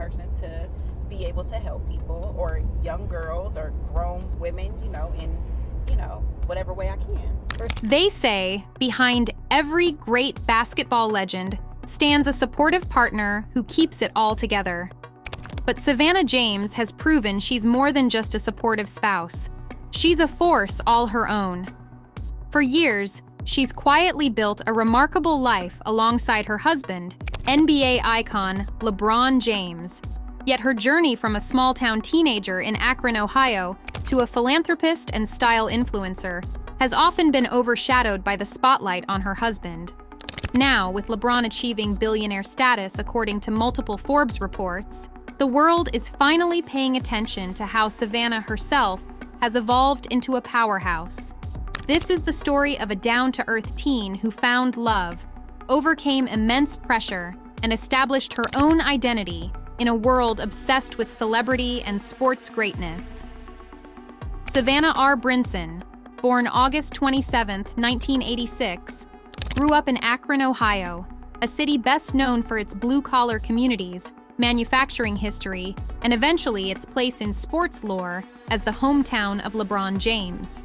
person to be able to help people, or young girls or grown women, in whatever way I can. They say behind every great basketball legend stands a supportive partner who keeps it all together. But Savannah James has proven she's more than just a supportive spouse. She's a force all her own. For years, she's quietly built a remarkable life alongside her husband, NBA icon LeBron James. Yet her journey from a small-town teenager in Akron, Ohio, to a philanthropist and style influencer has often been overshadowed by the spotlight on her husband. Now, with LeBron achieving billionaire status according to multiple Forbes reports, the world is finally paying attention to how Savannah herself has evolved into a powerhouse. This is the story of a down-to-earth teen who found love, overcame immense pressure, and established her own identity in a world obsessed with celebrity and sports greatness. Savannah R. Brinson, born August 27, 1986, grew up in Akron, Ohio, a city best known for its blue-collar communities, manufacturing history, and eventually its place in sports lore as the hometown of LeBron James.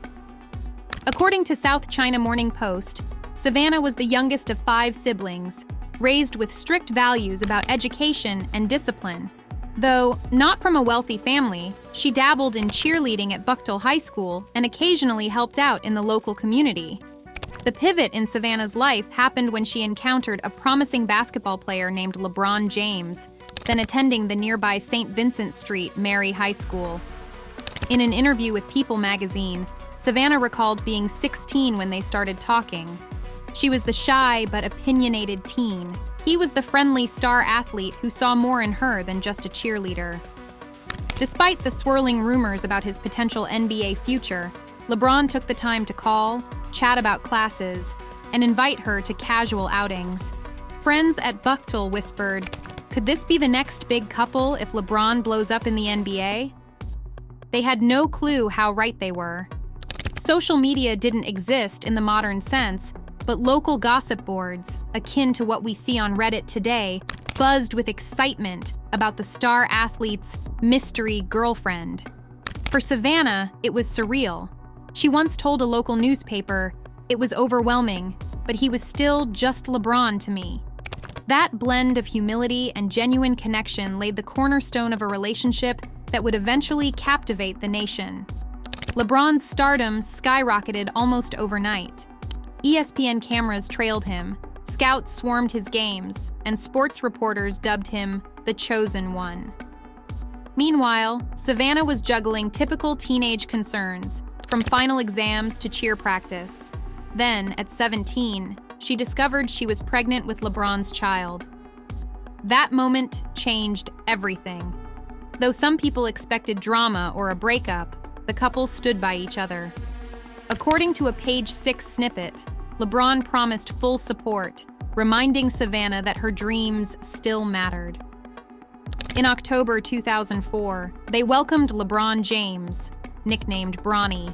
According to South China Morning Post, Savannah was the youngest of 5 siblings, raised with strict values about education and discipline. Though not from a wealthy family, she dabbled in cheerleading at Bucktel High School and occasionally helped out in the local community. The pivot in Savannah's life happened when she encountered a promising basketball player named LeBron James, then attending the nearby St. Vincent Street Mary High School. In an interview with People magazine, Savannah recalled being 16 when they started talking. She was the shy but opinionated teen. He was the friendly star athlete who saw more in her than just a cheerleader. Despite the swirling rumors about his potential NBA future, LeBron took the time to call, chat about classes, and invite her to casual outings. Friends at Bucktel whispered, "Could this be the next big couple if LeBron blows up in the NBA?" They had no clue how right they were. Social media didn't exist in the modern sense, but local gossip boards, akin to what we see on Reddit today, buzzed with excitement about the star athlete's mystery girlfriend. For Savannah, it was surreal. She once told a local newspaper, "It was overwhelming, but he was still just LeBron to me." That blend of humility and genuine connection laid the cornerstone of a relationship that would eventually captivate the nation. LeBron's stardom skyrocketed almost overnight. ESPN cameras trailed him, scouts swarmed his games, and sports reporters dubbed him the Chosen One. Meanwhile, Savannah was juggling typical teenage concerns, from final exams to cheer practice. Then, at 17, she discovered she was pregnant with LeBron's child. That moment changed everything. Though some people expected drama or a breakup, the couple stood by each other. According to a Page 6 snippet, LeBron promised full support, reminding Savannah that her dreams still mattered. In October 2004, they welcomed LeBron James, nicknamed Bronny.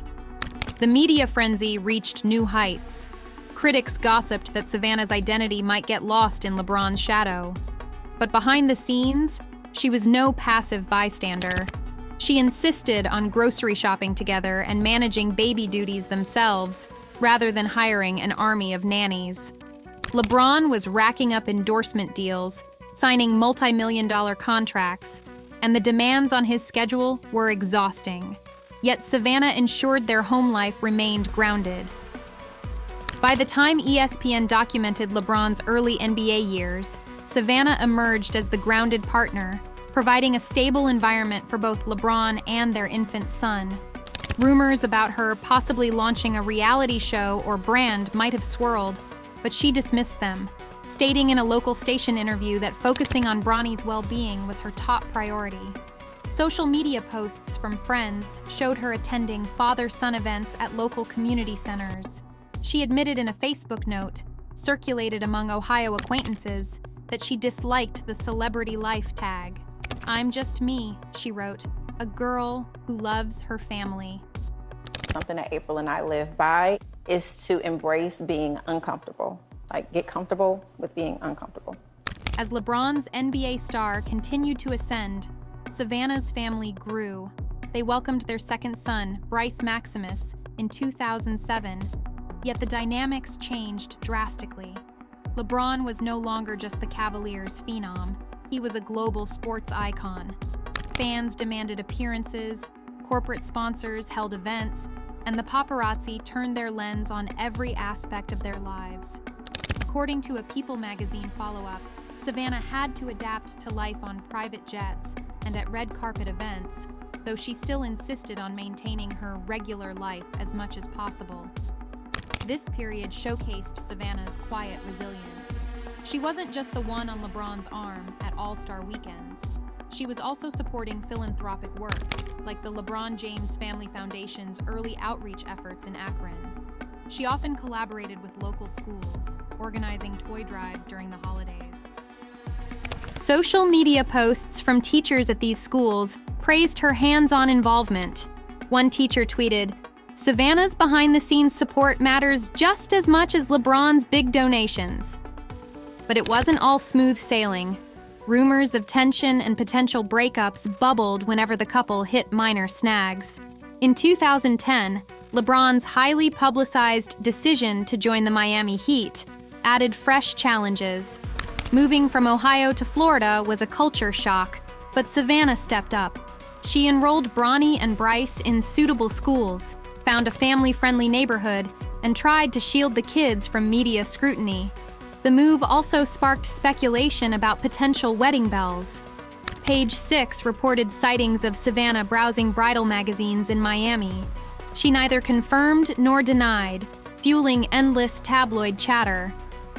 The media frenzy reached new heights. Critics gossiped that Savannah's identity might get lost in LeBron's shadow. But behind the scenes, she was no passive bystander. She insisted on grocery shopping together and managing baby duties themselves, rather than hiring an army of nannies. LeBron was racking up endorsement deals, signing multi-million-dollar contracts, and the demands on his schedule were exhausting. Yet Savannah ensured their home life remained grounded. By the time ESPN documented LeBron's early NBA years, Savannah emerged as the grounded partner, providing a stable environment for both LeBron and their infant son. Rumors about her possibly launching a reality show or brand might have swirled, but she dismissed them, stating in a local station interview that focusing on Bronny's well-being was her top priority. Social media posts from friends showed her attending father-son events at local community centers. She admitted in a Facebook note, circulated among Ohio acquaintances, that she disliked the celebrity life tag. "I'm just me," she wrote, "a girl who loves her family." Something that April and I live by is to embrace being uncomfortable. Like, get comfortable with being uncomfortable. As LeBron's NBA star continued to ascend, Savannah's family grew. They welcomed their second son, Bryce Maximus, in 2007, yet the dynamics changed drastically. LeBron was no longer just the Cavaliers' phenom. He was a global sports icon. Fans demanded appearances, corporate sponsors held events, and the paparazzi turned their lens on every aspect of their lives. According to a People magazine follow-up, Savannah had to adapt to life on private jets and at red carpet events, though she still insisted on maintaining her regular life as much as possible. This period showcased Savannah's quiet resilience. She wasn't just the one on LeBron's arm at All-Star weekends. She was also supporting philanthropic work, like the LeBron James Family Foundation's early outreach efforts in Akron. She often collaborated with local schools, organizing toy drives during the holidays. Social media posts from teachers at these schools praised her hands-on involvement. One teacher tweeted, "Savannah's behind-the-scenes support matters just as much as LeBron's big donations." But it wasn't all smooth sailing. Rumors of tension and potential breakups bubbled whenever the couple hit minor snags. In 2010, LeBron's highly publicized decision to join the Miami Heat added fresh challenges. Moving from Ohio to Florida was a culture shock, but Savannah stepped up. She enrolled Bronny and Bryce in suitable schools, found a family-friendly neighborhood, and tried to shield the kids from media scrutiny. The move also sparked speculation about potential wedding bells. Page 6 reported sightings of Savannah browsing bridal magazines in Miami. She neither confirmed nor denied, fueling endless tabloid chatter.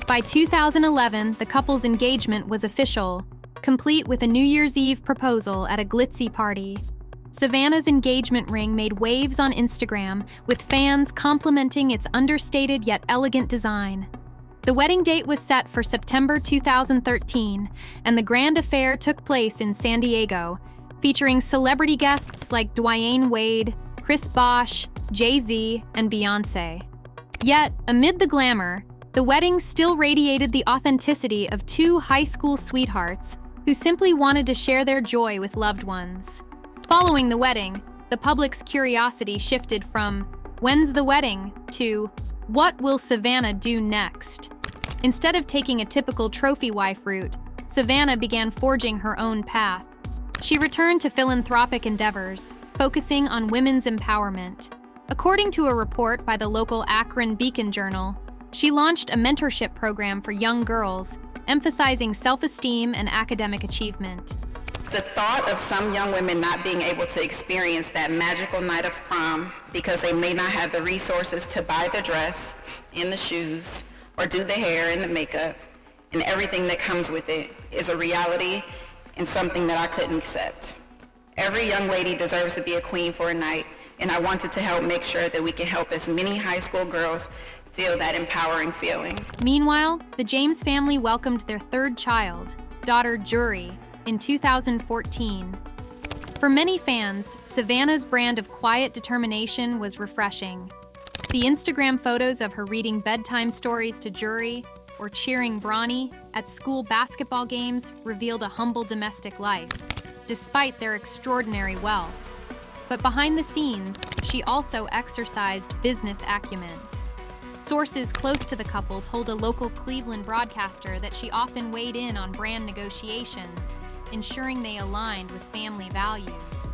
By 2011, the couple's engagement was official, complete with a New Year's Eve proposal at a glitzy party. Savannah's engagement ring made waves on Instagram, with fans complimenting its understated yet elegant design. The wedding date was set for September 2013, and the grand affair took place in San Diego, featuring celebrity guests like Dwyane Wade, Chris Bosh, Jay-Z, and Beyoncé. Yet, amid the glamour, the wedding still radiated the authenticity of two high school sweethearts who simply wanted to share their joy with loved ones. Following the wedding, the public's curiosity shifted from, "When's the wedding?" to, "What will Savannah do next?" Instead of taking a typical trophy wife route, Savannah began forging her own path. She returned to philanthropic endeavors, focusing on women's empowerment. According to a report by the local Akron Beacon Journal, she launched a mentorship program for young girls, emphasizing self-esteem and academic achievement. The thought of some young women not being able to experience that magical night of prom because they may not have the resources to buy the dress and the shoes or do the hair and the makeup and everything that comes with it is a reality and something that I couldn't accept. Every young lady deserves to be a queen for a night, and I wanted to help make sure that we can help as many high school girls feel that empowering feeling. Meanwhile, the James family welcomed their third child, daughter Jury, in 2014. For many fans, Savannah's brand of quiet determination was refreshing. The Instagram photos of her reading bedtime stories to Jury or cheering Bronny at school basketball games revealed a humble domestic life, despite their extraordinary wealth. But behind the scenes, she also exercised business acumen. Sources close to the couple told a local Cleveland broadcaster that she often weighed in on brand negotiations, ensuring they aligned with family values.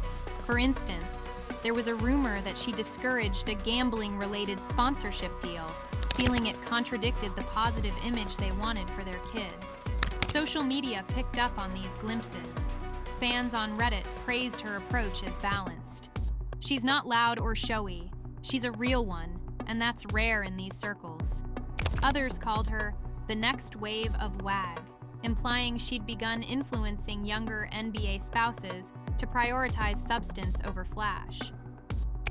For instance, there was a rumor that she discouraged a gambling-related sponsorship deal, feeling it contradicted the positive image they wanted for their kids. Social media picked up on these glimpses. Fans on Reddit praised her approach as balanced. "She's not loud or showy. She's a real one, and that's rare in these circles." Others called her the next wave of WAG, implying she'd begun influencing younger NBA spouses to prioritize substance over flash.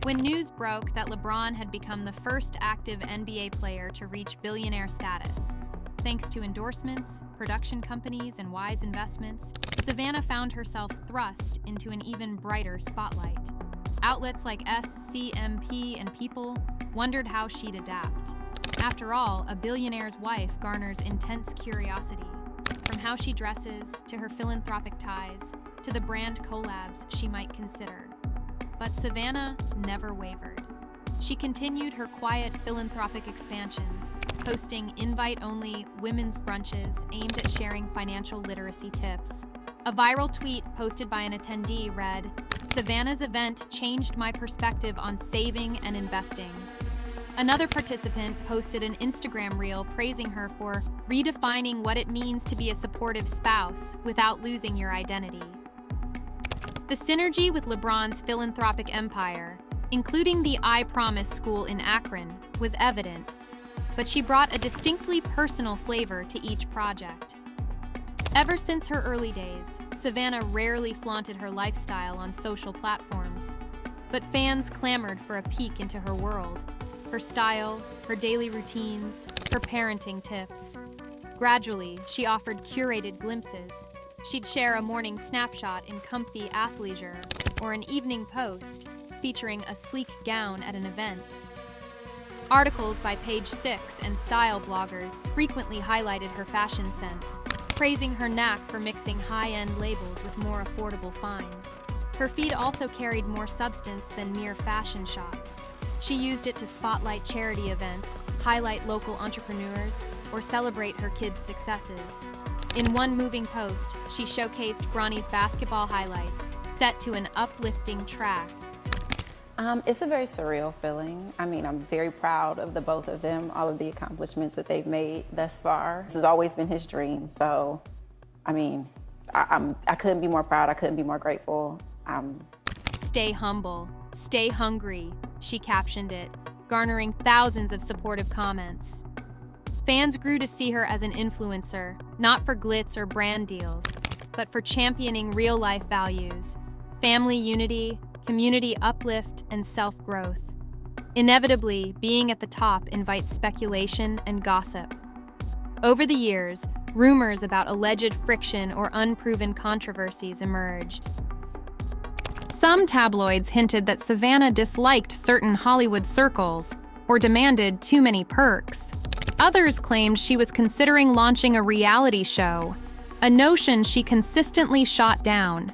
When news broke that LeBron had become the first active NBA player to reach billionaire status, thanks to endorsements, production companies, and wise investments, Savannah found herself thrust into an even brighter spotlight. Outlets like SCMP and People wondered how she'd adapt. After all, a billionaire's wife garners intense curiosity. from how she dresses to her philanthropic ties to the brand collabs she might consider. But Savannah never wavered. She continued her quiet philanthropic expansions, hosting invite-only women's brunches aimed at sharing financial literacy tips. A viral tweet posted by an attendee read, "Savannah's event changed my perspective on saving and investing." Another participant posted an Instagram reel praising her for redefining what it means to be a supportive spouse without losing your identity. The synergy with LeBron's philanthropic empire, including the I Promise school in Akron, was evident, but she brought a distinctly personal flavor to each project. Ever since her early days, Savannah rarely flaunted her lifestyle on social platforms, but fans clamored for a peek into her world, her style, her daily routines, her parenting tips. Gradually, she offered curated glimpses. She'd share a morning snapshot in comfy athleisure or an evening post featuring a sleek gown at an event. Articles by Page Six and style bloggers frequently highlighted her fashion sense, praising her knack for mixing high-end labels with more affordable finds. Her feed also carried more substance than mere fashion shots. She used it to spotlight charity events, highlight local entrepreneurs, or celebrate her kids' successes. In one moving post, she showcased Bronny's basketball highlights, set to an uplifting track. It's a very surreal feeling. I mean, I'm very proud of the both of them, all of the accomplishments that they've made thus far. This has always been his dream, so, I mean, I couldn't be more proud, I couldn't be more grateful. "Stay humble, stay hungry," she captioned it, garnering thousands of supportive comments. Fans grew to see her as an influencer, not for glitz or brand deals, but for championing real-life values, family unity, community uplift, and self-growth. Inevitably, being at the top invites speculation and gossip. Over the years, rumors about alleged friction or unproven controversies emerged. Some tabloids hinted that Savannah disliked certain Hollywood circles or demanded too many perks. Others claimed she was considering launching a reality show, a notion she consistently shot down.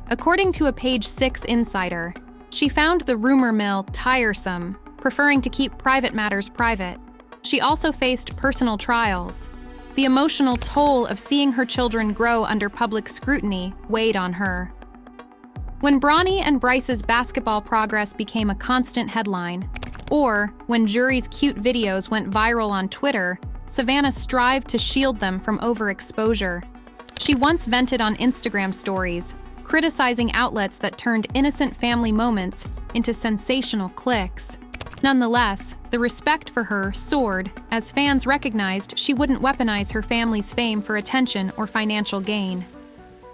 According to a Page Six insider, she found the rumor mill tiresome, preferring to keep private matters private. She also faced personal trials. The emotional toll of seeing her children grow under public scrutiny weighed on her. When Bronny and Bryce's basketball progress became a constant headline, or when Jury's cute videos went viral on Twitter, Savannah strived to shield them from overexposure. She once vented on Instagram stories, criticizing outlets that turned innocent family moments into sensational clips. Nonetheless, the respect for her soared as fans recognized she wouldn't weaponize her family's fame for attention or financial gain.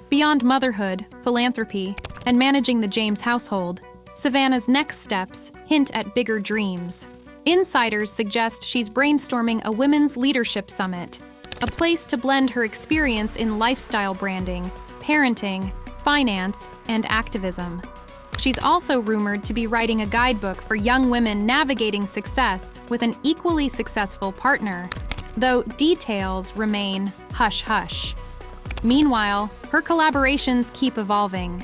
Beyond motherhood, philanthropy, and managing the James household, Savannah's next steps hint at bigger dreams. Insiders suggest she's brainstorming a women's leadership summit, a place to blend her experience in lifestyle branding, parenting, finance, and activism. She's also rumored to be writing a guidebook for young women navigating success with an equally successful partner, though details remain hush-hush. Meanwhile, her collaborations keep evolving.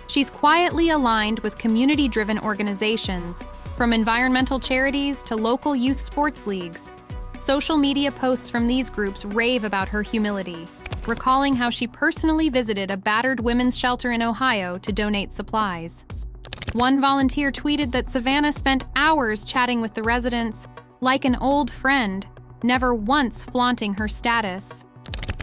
She's quietly aligned with community-driven organizations, from environmental charities to local youth sports leagues. Social media posts from these groups rave about her humility, recalling how she personally visited a battered women's shelter in Ohio to donate supplies. One volunteer tweeted that Savannah spent hours chatting with the residents like an old friend, never once flaunting her status.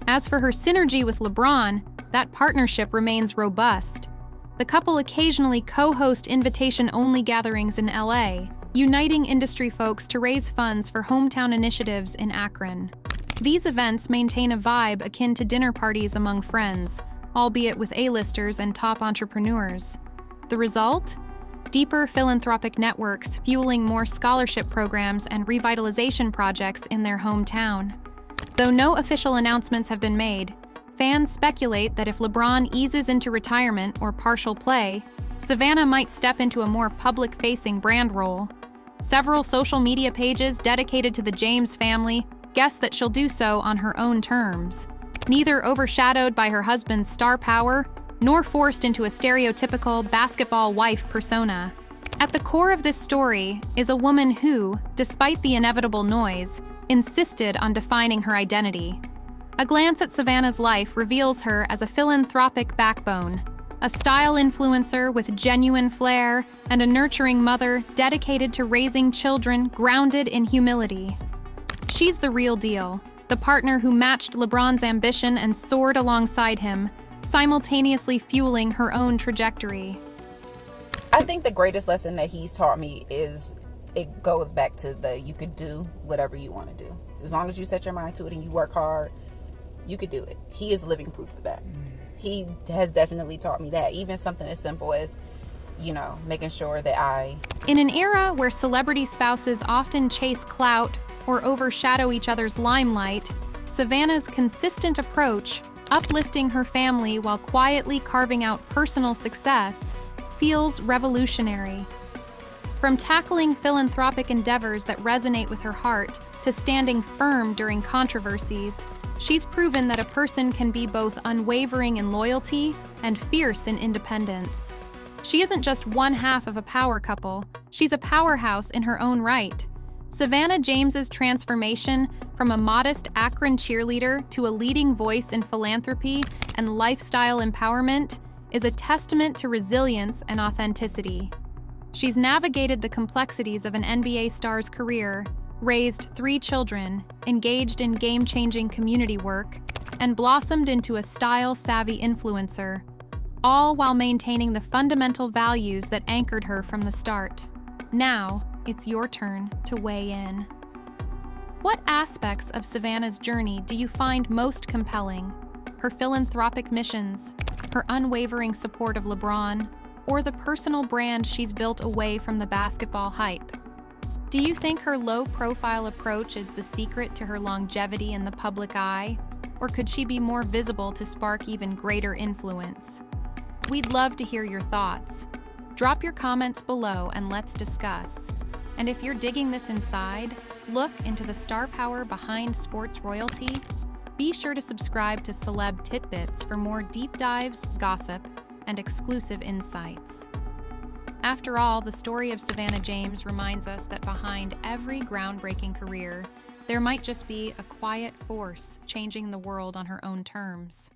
As for her synergy with LeBron, that partnership remains robust. The couple occasionally co-host invitation-only gatherings in LA, uniting industry folks to raise funds for hometown initiatives in Akron. These events maintain a vibe akin to dinner parties among friends, albeit with A-listers and top entrepreneurs. The result? Deeper philanthropic networks fueling more scholarship programs and revitalization projects in their hometown. Though no official announcements have been made, fans speculate that if LeBron eases into retirement or partial play, Savannah might step into a more public-facing brand role. Several social media pages dedicated to the James family guess that she'll do so on her own terms. neither overshadowed by her husband's star power nor forced into a stereotypical basketball wife persona. At the core of this story is a woman who, despite the inevitable noise, insisted on defining her identity. A glance at Savannah's life reveals her as a philanthropic backbone, a style influencer with genuine flair, and a nurturing mother dedicated to raising children grounded in humility. She's the real deal, the partner who matched LeBron's ambition and soared alongside him, simultaneously fueling her own trajectory. I think the greatest lesson that he's taught me is it goes back to you could do whatever you want to do. As long as you set your mind to it and you work hard, you could do it. He is living proof of that. He has definitely taught me that. Even something as simple as, making sure that In an era where celebrity spouses often chase clout or overshadow each other's limelight, Savannah's consistent approach, uplifting her family while quietly carving out personal success, feels revolutionary. From tackling philanthropic endeavors that resonate with her heart to standing firm during controversies, she's proven that a person can be both unwavering in loyalty and fierce in independence. She isn't just one half of a power couple, she's a powerhouse in her own right. Savannah James's transformation from a modest Akron cheerleader to a leading voice in philanthropy and lifestyle empowerment is a testament to resilience and authenticity. She's navigated the complexities of an NBA star's career, raised 3 children, engaged in game-changing community work, and blossomed into a style-savvy influencer, all while maintaining the fundamental values that anchored her from the start. Now, it's your turn to weigh in. What aspects of Savannah's journey do you find most compelling? Her philanthropic missions, her unwavering support of LeBron, or the personal brand she's built away from the basketball hype? Do you think her low-profile approach is the secret to her longevity in the public eye, or could she be more visible to spark even greater influence? We'd love to hear your thoughts. Drop your comments below and let's discuss. And if you're digging this inside, look into the star power behind sports royalty. Be sure to subscribe to Celeb Titbits for more deep dives, gossip, and exclusive insights. After all, the story of Savannah James reminds us that behind every groundbreaking career, there might just be a quiet force changing the world on her own terms.